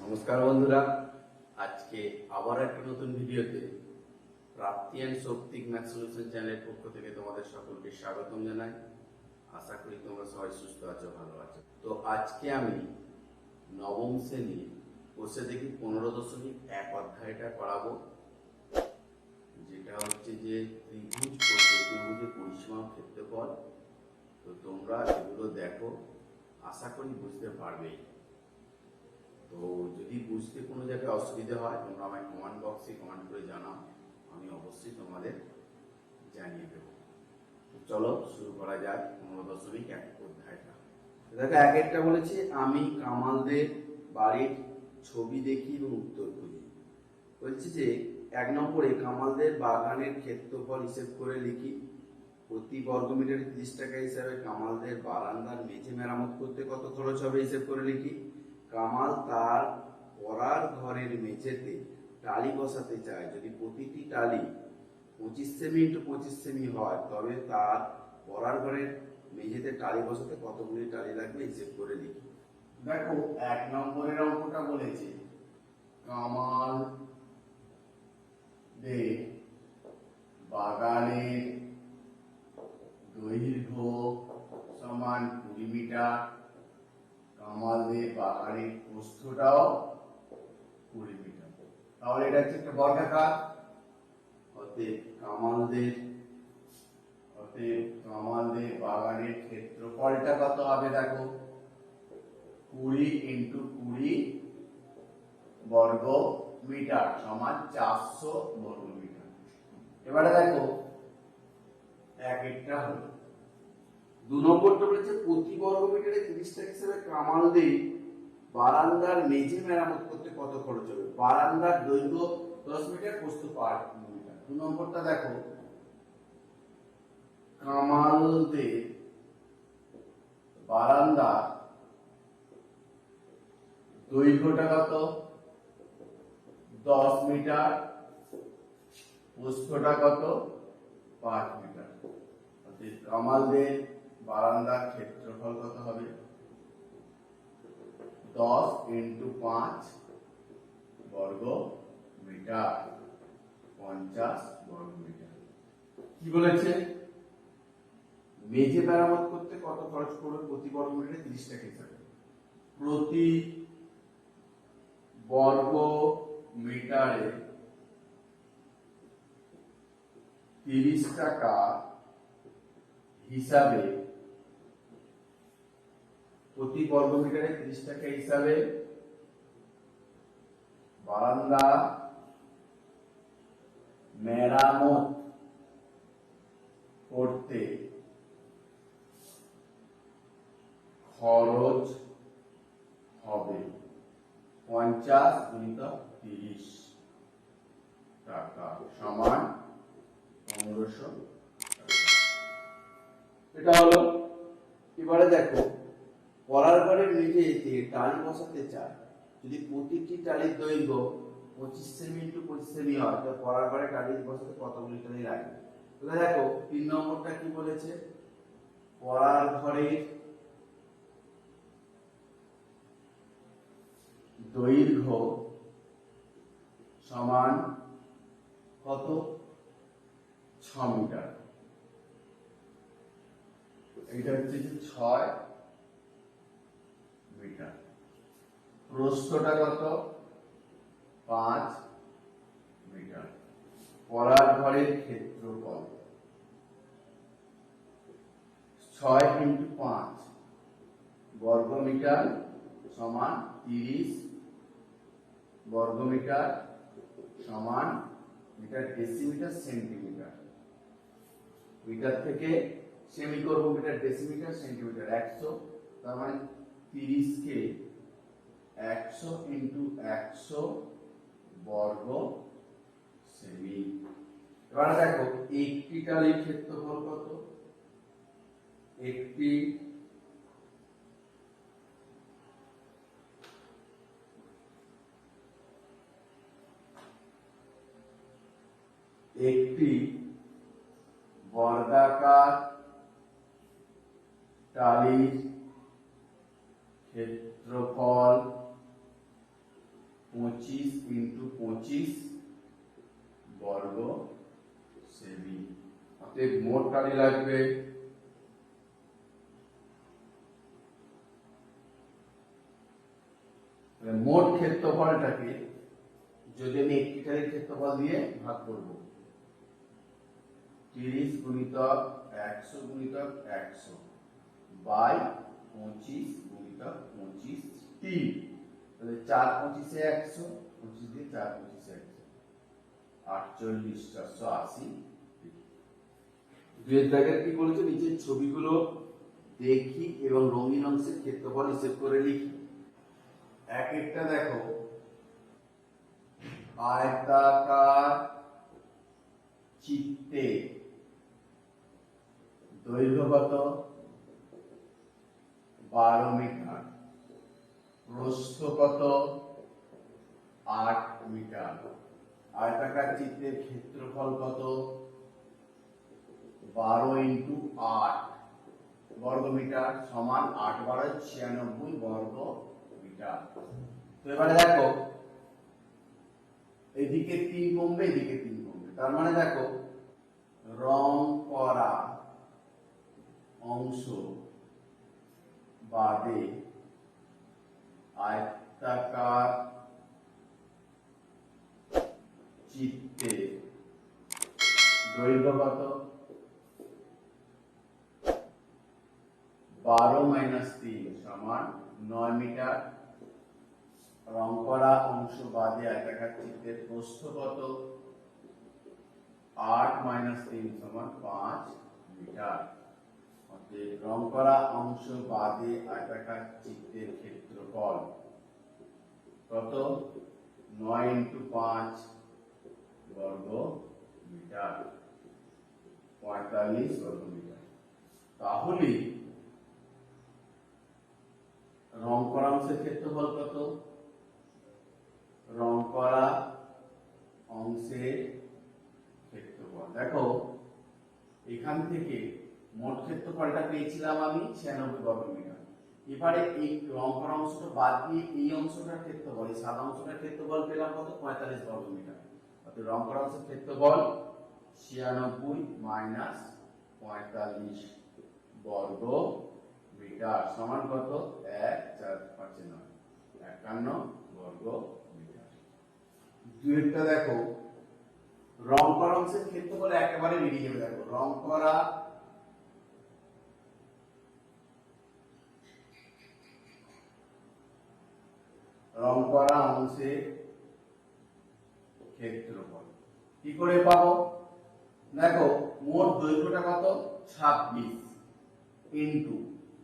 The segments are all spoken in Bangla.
নমস্কার বন্ধুরা, আজকে আবার একটা নতুন ভিডিওতে প্রাপ্তি অ্যান্ড শক্তিক ম্যাথ সলিউশন চ্যানেলের পক্ষ থেকে তোমাদের সকলকে স্বাগতম জানাই। আশা করি তোমরা সবাই সুস্থ আছো, ভালো আছো। তো আজকে আমি নবম শ্রেণীর বসে দেখি 15.1 অধ্যায়টা করাবো, যেটা হচ্ছে যে ত্রিভুজ ও চতুর্ভুজের পরিসীমা ক্ষেত্রফল। তো তোমরা এগুলো দেখো, আশা করি বুঝতে পারবেই। তো যদি বুঝতে কোনো জায়গায় অসুবিধা হয় তোমরা আমায় কমেন্ট বক্সে কমেন্ট করে জানাও, আমি অবশ্যই তোমাদের জানিয়ে দেবো। তো চলো শুরু করা যাক 15.1 অধ্যায়টা। দেখো, এক একটা বলেছে আমি কামালদের বাড়ির ছবি দেখি এবং উত্তর খুঁজি। বলছে যে 1 নম্বরে কামালদের বাগানের ক্ষেত্রফল হিসেব করে লিখি। প্রতি বর্গমিটারে 30 টাকা হিসাবে কামালদের বারান্দার মেঝে মেরামত করতে কত খরচ হবে হিসেব করে লিখি। কামাল তার পড়ার ঘরের মেঝেতে টালি বসাতে চায়। যদি প্রতিটি টালি 25 সেমি × 25 সেমি হয়, তবে তার পড়ার ঘরের মেঝেতে টালি বসাতে কতগুলি টালি লাগবে হিসেব করে লিখি। দেখো, 1 নম্বরের অঙ্কটা বলেছে কামাল বাগানের দৈর্ঘ্য সমান 20 মিটার, কামালদের বাগানের প্রস্থটাও 20 মিটার। তাহলে এটা হচ্ছে একটা বর্গাকার। অতএব কামালদের বাগানের ক্ষেত্রফলটা কত হবে? দেখো, 20 × 20 বর্গ মিটার সমান 400 বর্গ মিটার। এবারে দেখো, একটা হলো 2 নম্বরটা বলেছে প্রতি বর্গ মিটারে 30 টাকা হিসেবে কামালদের বারান্দার মেঝে মেরামত করতে কত খরচ হবে। বারান্দার দৈর্ঘ্য 10 মিটার, প্রস্থ 5 মিটার। 2 নম্বরটা দেখো, কামালদের বারান্দার দৈর্ঘ্যটা কত? 10 মিটার, প্রস্থটা কত? 5 মিটার। অর্থাৎ কামালদের বারান্দার ক্ষেত্রফল কত হবে? 10 × 5 বর্গ মিটার, 50 বর্গ মিটার। কি বলেছে? মেঝে মেরামত করতে কত খরচ পড়বে? প্রতি বর্গ মিটারে 30 টাকা হিসাবে। প্রতি বর্গ মিটারে 30 টাকা হিসাবে, প্রতি বর্গ মিটারে 30 টাকা হিসাবে বারান্দা মেরামত করতে খরচ হবে 50 × 30 টাকা সমান 1500 টাকা। এটা হলো। এবারে দেখো, পড়ার ঘরের মেঝেতে টালি বসাতে চায়। যদি প্রতিটি টালির দৈর্ঘ্য 25 সেমি × 25 সেমি হয়, তাহলে পড়ার ঘরে টালি বসাতে কতগুলি টালি লাগবে। তাহলে দেখো, 3 নম্বরটা কি বলেছে? পড়ার ঘরের দৈর্ঘ্য সমান কত? 6 মিটার। এটা হচ্ছে 6 মিটার। প্রস্থটা কত? 5 মিটার। পড়ার ঘরের ক্ষেত্রফল 6 × 5 বর্গ মিটার সমান 30 বর্গ মিটার সমান মিটার ডেসিমিটার সেন্টিমিটার। মিটার থেকে সেমি করব, মিটার ডেসিমিটার সেন্টিমিটার 100। তার মানে 30 কে 100 × 100 বর্গ সেমি। এবার দেখো, একটি টালির ক্ষেত্রফল কত? একটি বর্গাকার টালির ক্ষেত্রফল 25 বর্গ সেমি। অতএব মোট কালি লাগবে মোট ক্ষেত্রফলটাকে যদি আমি একটি টালির ক্ষেত্রফল দিয়ে ভাগ করব 30 গুণিতক 100 গুণিতক 100 বাই 25 গুণিতক 25 3, তাহলে 4 25 এ 100, 25 দিয়ে 4 25 এ 100, 48 480। দুয়ের দাগের কি বলেছে, নিচের ছবিগুলো দেখি এবং রঙিন অংশের ক্ষেত্রফল হিসেব করে লিখি। এক একটা দেখো আয়তাকার চিত্তে দৈর্ঘ্য কত 12 মিটার, প্রস্থ কত 8 মিটার, আয়তাকার চিত্রের ক্ষেত্রফল কত 12 ইন্টু 8 বর্গ মিটার সমান 8 12 96 বর্গ মিটার। তো এবারে দেখো এদিকে 3 কমবে, এদিকে 3 কমবে, তার মানে দেখো রং করা অংশ বাদে আয়তাকার চিত্তে দৈর্ঘ্য কত 12 - 3 সমান 9 মিটার, রং করা অংশ বাদে আয়তাকার চিত্রের প্রস্থ কত 8 - 3 সমান 5 মিটার। অতএব রং করা অংশ বাদে আয়তাকার চিত্রের ক্ষেত্রফল কত 9 ইন্টু 5 বর্গ মিটার, 45 বর্গ মিটার। তাহলে রং করা অংশের ক্ষেত্রফল কত, রং করা অংশের ক্ষেত্রফল দেখো এখান থেকে মোট ক্ষেত্রফলটা পেয়েছিলাম আমি 96 বর্গ মিটার। এবারে এই রং করা অংশটা বাদ দিয়ে এই অংশটার ক্ষেত্রফল, এই সাদা অংশটার ক্ষেত্রফল পেলাম কত 45 বর্গ মিটার। অর্থাৎ রং করা অংশের ক্ষেত্রফল 96 মাইনাস 45 বর্গ মিটার সমান কত 1 4 5 9 51 বর্গ মিটার। দুইটা দেখো রং করা অংশের ক্ষেত্রফল একেবারে বেরিয়ে যাবে। দেখো রং করা অংশের ক্ষেত্রফল কি করে পাবো, দেখো মোট দৈর্ঘ্যটা কত 26 ইনটু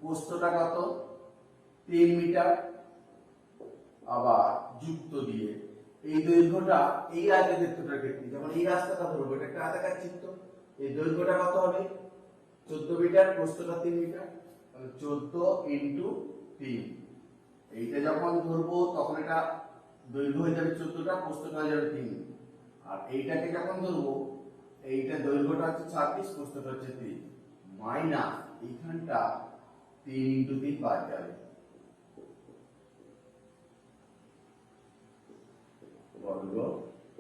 প্রস্থটা কত 3 মিটার, আবার যুক্ত দিয়ে এই দৈর্ঘ্যটা এই আয়তক্ষেত্রটার ক্ষেত্রে যেমন এই রাস্তাটা ধরবো, এটা একটা আয়তাকার চিত্র, এই দৈর্ঘ্যটা কত হবে 14 মিটার, প্রস্থটা 3 মিটার, তাহলে 14 ইনটু 3। এইটা যখন ধরবো তখন এটা দৈর্ঘ্য হয়ে যাবে 14টা, প্রস্থটা হয়ে যাবে 3। আর এইটাকে যখন ধরবো এইটা দৈর্ঘ্যটা হচ্ছে 26, প্রস্থটা হচ্ছে 3 মাইনাস এইখানটা 3 ইনটু 3 বাদ যাবে বর্গ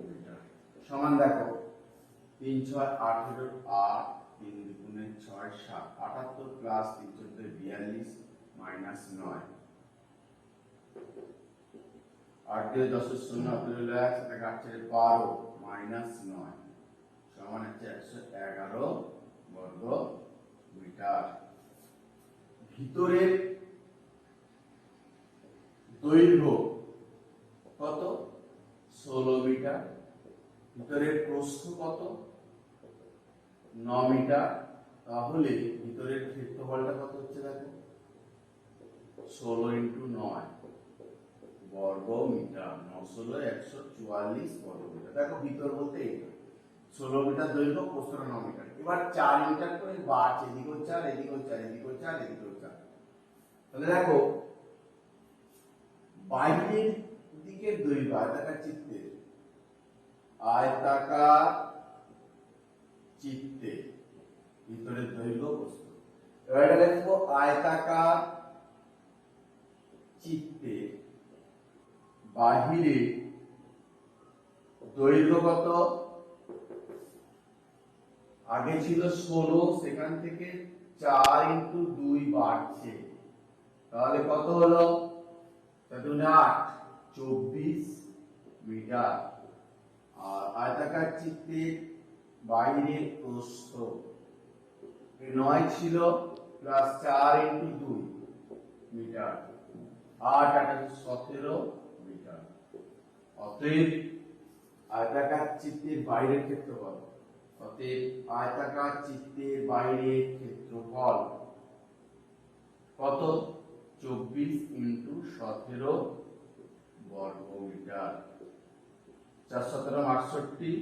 মিটার সমান দেখো 3 6 18 8 3 দুগুণে 6 7 78 প্লাস 3 14 42 মাইনাস 9 8 দিয়ে 10 শূন্য হলো 1 সেটা কাটছে 12 মাইনাস 9 সমান হচ্ছে 111 বর্গ মিটার। ভিতরের দৈর্ঘ্য কত 16 মিটার, ভিতরের প্রস্থ কত 9 মিটার, তাহলে ভিতরের ক্ষেত্রফলটা কত হচ্ছে দেখো 16 ইনটু 9 বর্গ মিটার, 9 16 144 বর্গ মিটার। দেখো ভিতর বলতে এটা 16 মিটার দৈর্ঘ্য, প্রস্থটা 9 মিটার। এবার 4 মিটার করে বাড়ছে, এদিকেও 4 এদিকেও 4 এদিকেও 4 এদিকেও 4। তাহলে দেখো বাইরের দিকের দৈর্ঘ্য আয়তাকার চিত্রের ভিতরের দৈর্ঘ্য প্রস্থ। এবার এটা লিখবো আয়তাকার চিত্রে বাহিরে দৈর্ঘ্য কত? আগে ছিল 16, সেখান থেকে 4 ইন্টু 2 বাড়ছে, তাহলে কত হলো? 8, 24 মিটার। আর আয়তাকার চিত্রের বাইরের প্রস্থ 9 ছিল, প্লাস 4 ইন্টু 2 মিটার, 8 8 17 মিটার। অতএব আয়তাকার চিত্রের বাইরের ক্ষেত্রফল, অতএব আয়তাকার চিত্রের বাইরের ক্ষেত্রফল কত? 24 ইন্টু 17 বর্গ মিটার। 4 17 68,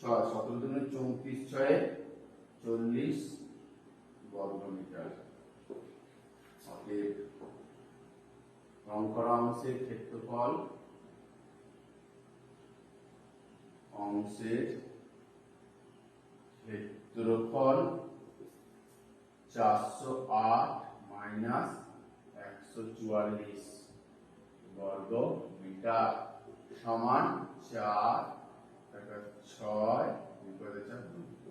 6 17 দুগুণে 34, 6 40 বর্গ মিটার। অতএব রং করা অংশের ক্ষেত্রফল, অংশের ক্ষেত্রফল 408 মাইনাস 144 বর্গ মিটার সমান 4 6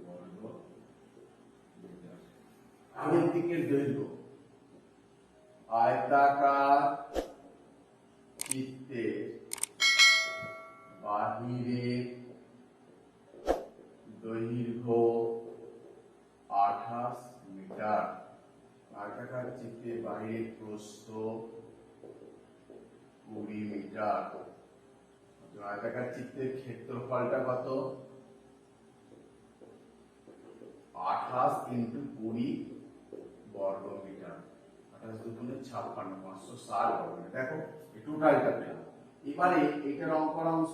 বর্গ মিটার। আগের দিকের দৈর্ঘ্য আয়তাকার চিত্রের বাহিরের দৈর্ঘ্য 28 মিটার। আয়তাকার চিত্রের বাহিরের প্রস্থ 20 মিটার। আয়তাকার চিত্রের ক্ষেত্রফলটা কত? 28 ইন্টু 20 বর্গ মিটার। 28 দুগুণে 56, 560 বর্গ মিটার। দেখো এই টোটালটা পেলাম। এবারে এটা রং করা অংশ,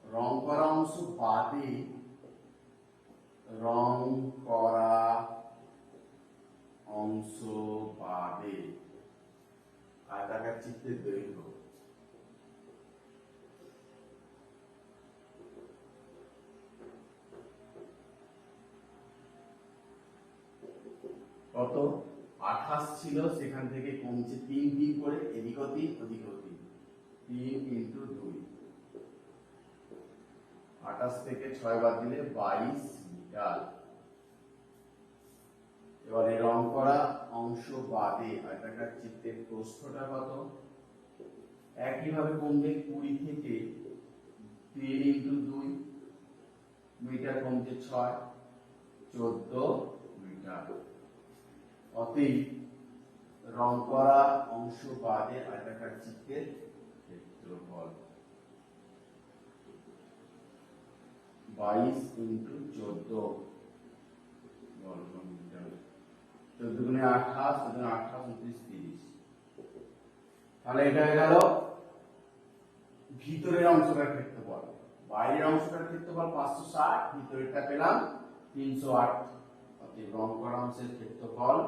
রং করা অংশ বাদে রং করা অংশ বাদে আয়তাকার চিত্রের দৈর্ঘ্য কত? 28 ছিল, সেখান থেকে কমছে 3 3 করে, এদিক 3 ওদিক 3, 3 ইন্টু 2, 28 থেকে 6 বাদ দিলে 22 মিটার। এবারে রং করা অংশ বাদে আয়তাকার চিত্রের প্রস্থটা কত? একইভাবে কমবে, 20 থেকে 3 ইন্টু 2 মিটার কমছে 6, 14 মিটার। অতএব রং করা অংশ বাদে আয়তাকার চিত্রের ক্ষেত্রফল 22 ইন্টু 14 বর্গ মিটার। 14 গুণে 28, 28 29 30। তাহলে এটা হয়ে গেল ভিতরের অংশটার ক্ষেত্রফল। বাইরের অংশটার ক্ষেত্রফল 560, ভিতরেরটা পেলাম 308। অতএব রং করা অংশের ক্ষেত্রফল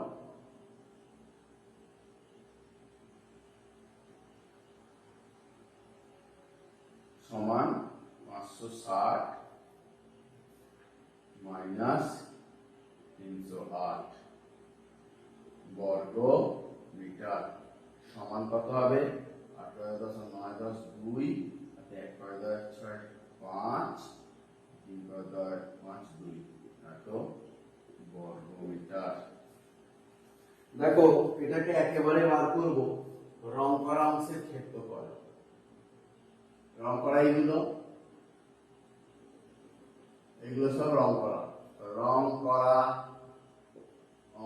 সমান 560 মাইনাস 308 বর্গ মিটার সমান কত হবে? 8 10 9 10 2, 1 10 6 5, 3 10 5 2 এত বর্গ মিটার। দেখো এটাকে একেবারে বার করব রং করা অংশের ক্ষেত্রফল। রং করা এগুলো সব রং করা। রং করা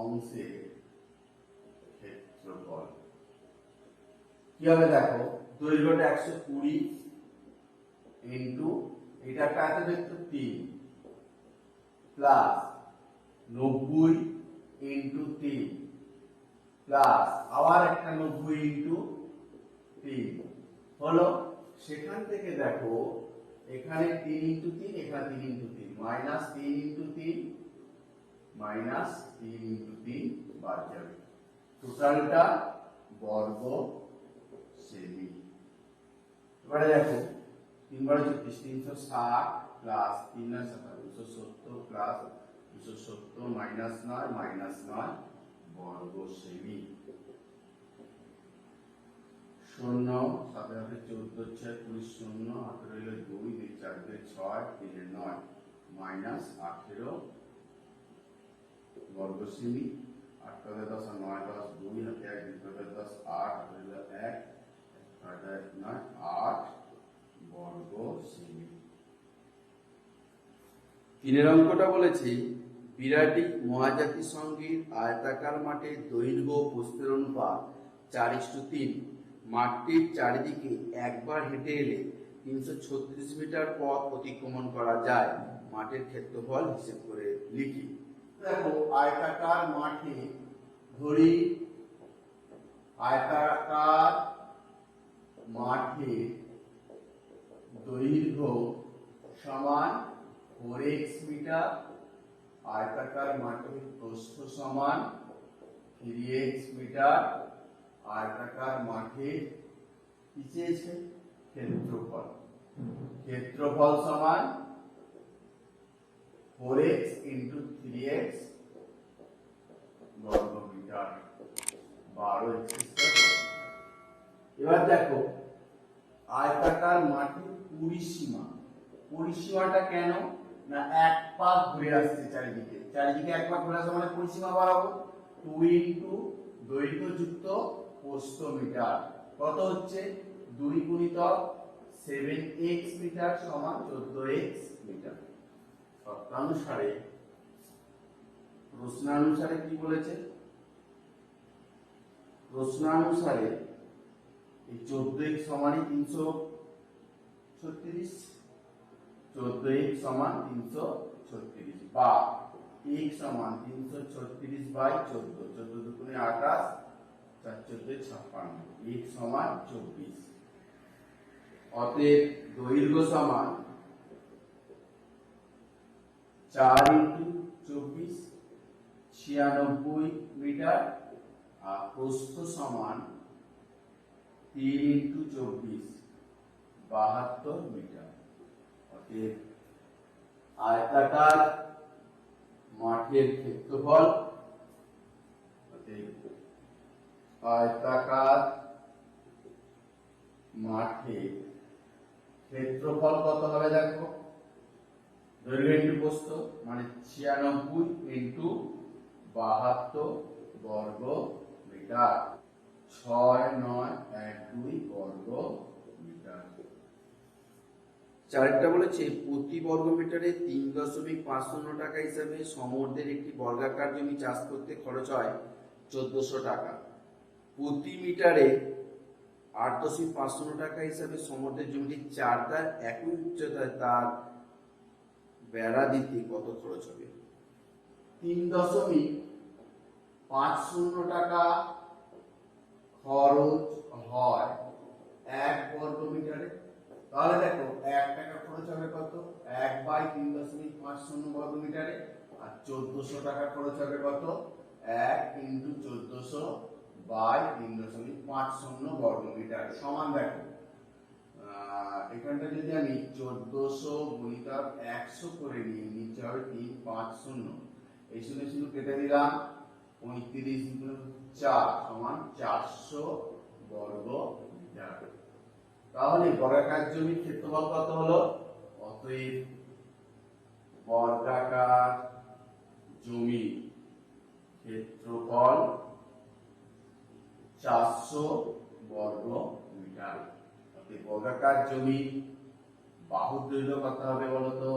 অংশের ক্ষেত্রফল কি হবে? দেখো দৈর্ঘ্যটা 120 ইন্টু এটা কাটে দেখতো 3 প্লাস 90 ইন্টু 3 প্লাস আবার একটা 90 ইন্টু 3 হলো। সেখান থেকে দেখো এখানে 3 ইন্টু 3, এখানে 3 into 3, minus 3 into 3, minus 3 into 3 বাদ যাবে। টোটালটা বর্গ সেমি। এবারে দেখো 3 বারে 34, 360 প্লাস 3 9 270 প্লাস 270 মাইনাস 9 বর্গ সেমি। 0 7 14 6 20 শূন্য, 18 হলো 2, 2 4 2 6, 3 9 মাইনাস 18 বর্গ সেমি, 8 × 10 9 10 2 হাতে 1 2 × 10 8, 18 হলো 1 8 9 8 বর্গ সেমি। তিনের অঙ্কটা বলেছে বিরাটি মহাজাতি সংঘের আয়তাকার মাঠে দৈর্ঘ্য প্রস্থের অনুপাত 4:3। মাঠটির চারিদিকে একবার হেঁটে এলে 336 মিটার পথ অতিক্রমণ করা যায়। মাঠের ক্ষেত্রফল হিসেব করে লিখি। দেখো আয়তাকার মাঠে ধরি আয়তাকার মাঠে দৈর্ঘ্য সমান 4x মিটার, আয়তাকার মাঠে প্রস্থ সমান 3x মিটার, আয়তাকার মাঠে কি চেয়েছে ক্ষেত্রফল, ক্ষেত্রফল সমান 4x × 3x বর্গ মিটার 12x²। এবার দেখো আয়তাকার মাঠের পরিসীমা, পরিসীমাটা কেন না এক পাক ঘুরে আসছে চারিদিকে, চারিদিকে এক পাক ঘুরে আসছে মানে পরিসীমা বাড়াবো 2 × দৈর্ঘ্য যুক্ত প্রস্থ মিটার কত হচ্ছে 2 × 7x মিটার সমান 14x মিটার। শর্তানুসারে প্রশ্নানুসারে কি বলেছে, প্রশ্নানুসারে এই 14x সমানই 336, 14x সমান 336 বা x সমান 336/14, 14 দুগুণে 28, 4 × 14 56, x সমান 24। অতএব দৈর্ঘ্য সমান 4 × 24 96 মিটার আর প্রস্থ সমান 3 × 24 72 মিটার। অতএব আয়তাকার মাঠের ক্ষেত্রফল, অতএব আয়তাকার মাঠের ক্ষেত্রফল কত হবে দেখো, দৈর্ঘ্য ইন্টু প্রস্থ মানে 96 × 72 বর্গ মিটার 6912 বর্গ মিটার। চারটা বলেছে প্রতি বর্গ মিটারে 3.50 টাকা হিসাবে সমর্থের একটি বর্গাকার জমি চাষ করতে খরচ হয় 1400 টাকা। প্রতি মিটারে 8.50 টাকা হিসাবে সমর্থের জমিটি চারটা একই উচ্চতায় তার বেড়া দিতে কত খরচ হবে? 3.50 টাকা খরচ হয় 1 বর্গ মিটারে। তাহলে দেখো 1 টাকা খরচ হবে কত 1/3.50 বর্গ মিটারে, আর 1400 টাকা খরচ হবে কত 1 × 1400/3.50 বর্গ মিটার সমান দেখো এখানটা যদি আমি 1400 গুণিতক 100 করে নিই, নিচে হবে 350, এই 0 0 কেটে দিলাম 35 × 4 সমান 400 বর্গ মিটার। তাহলে বর্গাকার জমির ক্ষেত্রফল কত হলো? অতএব বর্গাকার জমির ক্ষেত্রফল 400 বর্গ মিটার। অতএব বর্গাকার জমি বাহুর দৈর্ঘ্য কত হবে বলতো?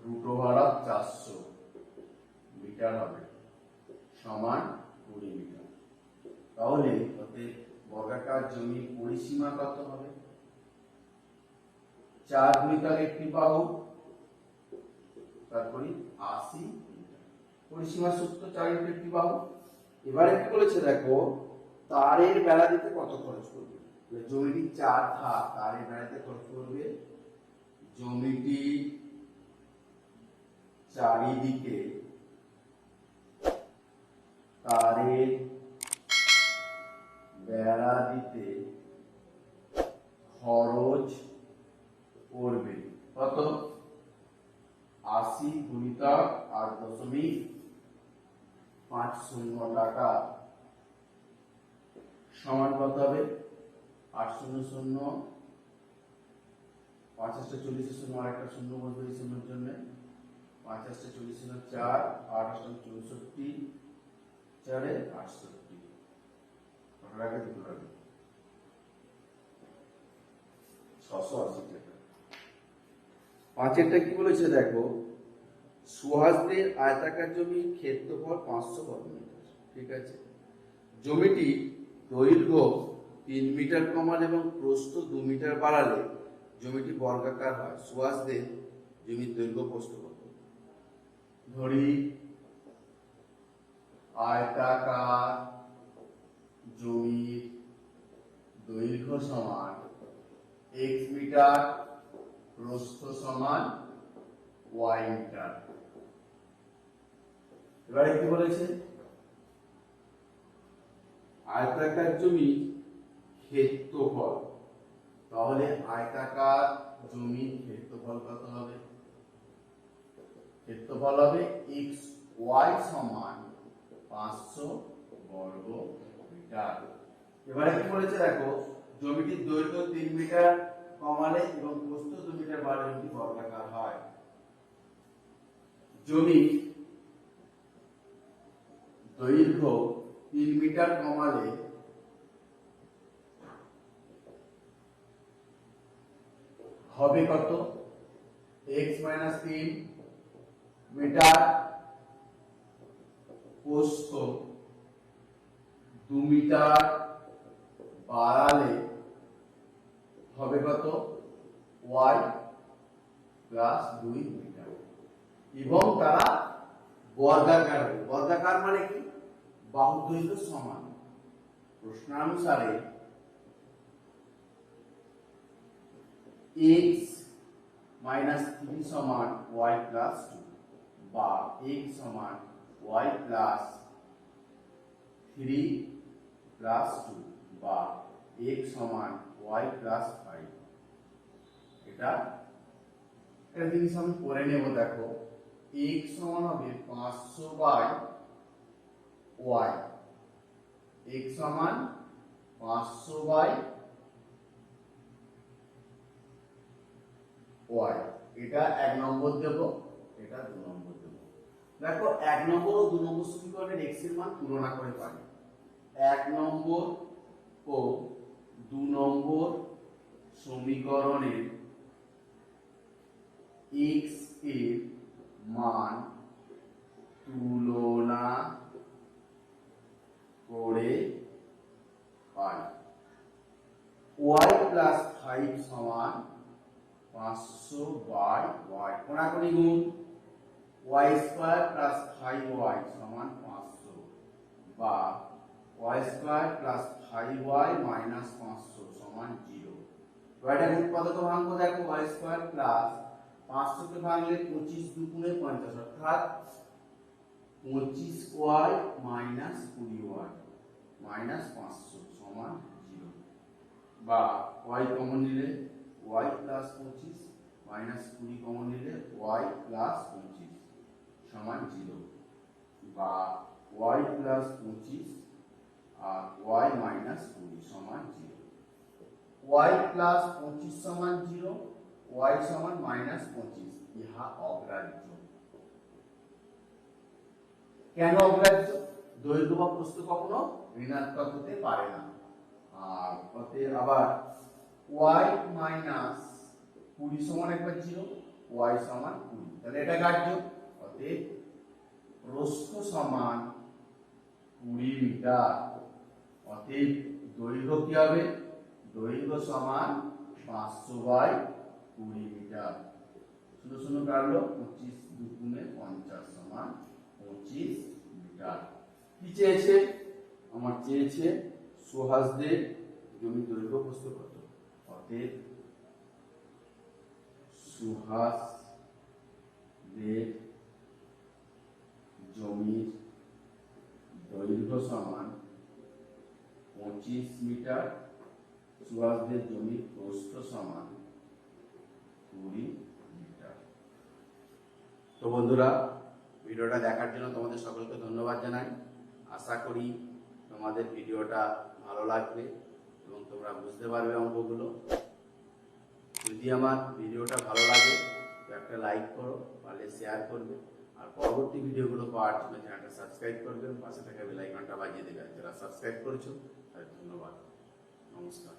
√400 মিটার হবে সমান 20 মিটার। তাহলে অতএব বর্গাকার জমির পরিসীমা কত হবে? 4 মিটার একটি বাহু, তারপরে 80 মিটার। পরিসীমা সূত্র 4 × একটি বাহু। এবারে কি বলেছে দেখো তারের বেড়া দিতে কত খরচ করবে? জমিটি 4 ধাপ, তারের বেড়া দিতে খরচ করবে জমিটি চারিদিকে তারের বেড়া দিতে খরচ করবে কত? 80 গুণিতক 8.50 টাকা সমান কত হবে 8 শূন্য শূন্য 5 8 40 শূন্য আর একটা শূন্য বলবো এই শূন্যের জন্য 5 8 40 শূন্য 4 8 8 64 4 68 কত টাকা দিতে হবে 680 টাকা। পাঁচেরটা কি বলেছে দেখো, সুহাসদের আয়তাকার জমির ক্ষেত্রফল 500 বর্গমিটার। ঠিক আছে, জমিটি দৈর্ঘ্য 3 মিটার কমালে এবং প্রস্থ 2 মিটার বাড়ালে জমিটি বর্গাকার হয়। সুহাসদের জমির দৈর্ঘ্য প্রস্থ কত? ধরি আয়তাকার জমির দৈর্ঘ্য সমান x মিটার, প্রস্থ সমান y মিটার। এবারে কি বলেছে, আয়তাকার জমির ক্ষেত্রফল, তাহলে আয়তাকার জমির ক্ষেত্রফল কত হবে? ক্ষেত্রফল হবে xy সমান 500 বর্গ মিটার। এবারে কি বলেছে দেখো, জমিটির দৈর্ঘ্য 3 মিটার কমালে এবং প্রস্থ 2 মিটার বাড়ালে জমিটি বর্গাকার হয়। জমির দৈর্ঘ্য 3 মিটার কমালে হবে কত? x - 3 মিটার, প্রস্থ 2 মিটার বাড়ালে হবে কত? y plus 2 metre. এবং তারা বর্গাকার হবে। বর্গাকার মানে কি? বাহু দৈর্ঘ্য সমান। প্রশ্নানুসারে x - 3 সমান y প্লাস 2 বা x সমান y প্লাস 3 প্লাস 2 বা x সমান y প্লাস 5। এটা জিনিস আমি করে নেব। দেখো x সমান হবে 500 বাই y, x সমান 500 বাই y। এটা 1 নম্বর দেব, এটা 2 নম্বর দেব। দেখো 1 নম্বর ও 2 নম্বর সমীকরণের x এর মান তুলনা করে পাই। 1 নম্বর ও 2 নম্বর সমীকরণের x এর মান তুলনা করে পাই। y প্লাস 5 সমান 500 বাই y, কোনাকুনি গুণ y স্কয়ার প্লাস 5y সমান 500 বা y square plus 5y minus 500 সমান 0। এটাকে উৎপাদক ভাঙবো। দেখো y স্কয়ার প্লাস 500 কে ভাঙলে 25 দুগুণে 50 অর্থাৎ 25y মাইনাস 20y মাইনাস 500 সমান 0 বা y কমন নিলে y প্লাস 25 মাইনাস 20 কমন নিলে y প্লাস 25 সমান 0 বা y প্লাস 25 আর y মাইনাস 20 সমান 0। y প্লাস 25 সমান 0, y সমান মাইনাস 25, ইহা অগ্রাহ্য। কেন অগ্রাহ্য? দৈর্ঘ্য বা প্রস্থ কখনো ঋণাত্মক হতে পারে না। আর অতএব আবার y মাইনাস 20 সমান একবার 0, y সমান 20, তাহলে এটা গ্রাহ্য। অতএব প্রস্থ সমান 20 মিটার। অতএব দৈর্ঘ্য কি হবে? দৈর্ঘ্য সমান 500 বাই 20 মিটার। 0 0 কাটলো, 25 দুগুণে 50 সমান 25 মিটার। কি চেয়েছে? আমার চেয়েছে সুহাসদের জমির দৈর্ঘ্য প্রস্থ কত। অতএব সুহাসদের জমির দৈর্ঘ্য সমান 25 মিটার, সুহাসদের জমির প্রস্থ সমান 20 মিটার। তো বন্ধুরা, ভিডিওটা দেখার জন্য তোমাদের সকলকে ধন্যবাদ জানাই। আশা করি তোমাদের ভিডিওটা ভালো লাগবে এবং তোমরা বুঝতে পারবে অঙ্কগুলো। যদি আমার ভিডিওটা ভালো লাগে তো একটা লাইক করো, পারলে শেয়ার করবে, আর পরবর্তী ভিডিওগুলো পাওয়ার জন্য চ্যানেলটা সাবস্ক্রাইব করবেন, পাশে থাকা বেল আইকনটা বাজিয়ে দেবেন। যারা সাবস্ক্রাইব করেছো তাদের ধন্যবাদ। নমস্কার।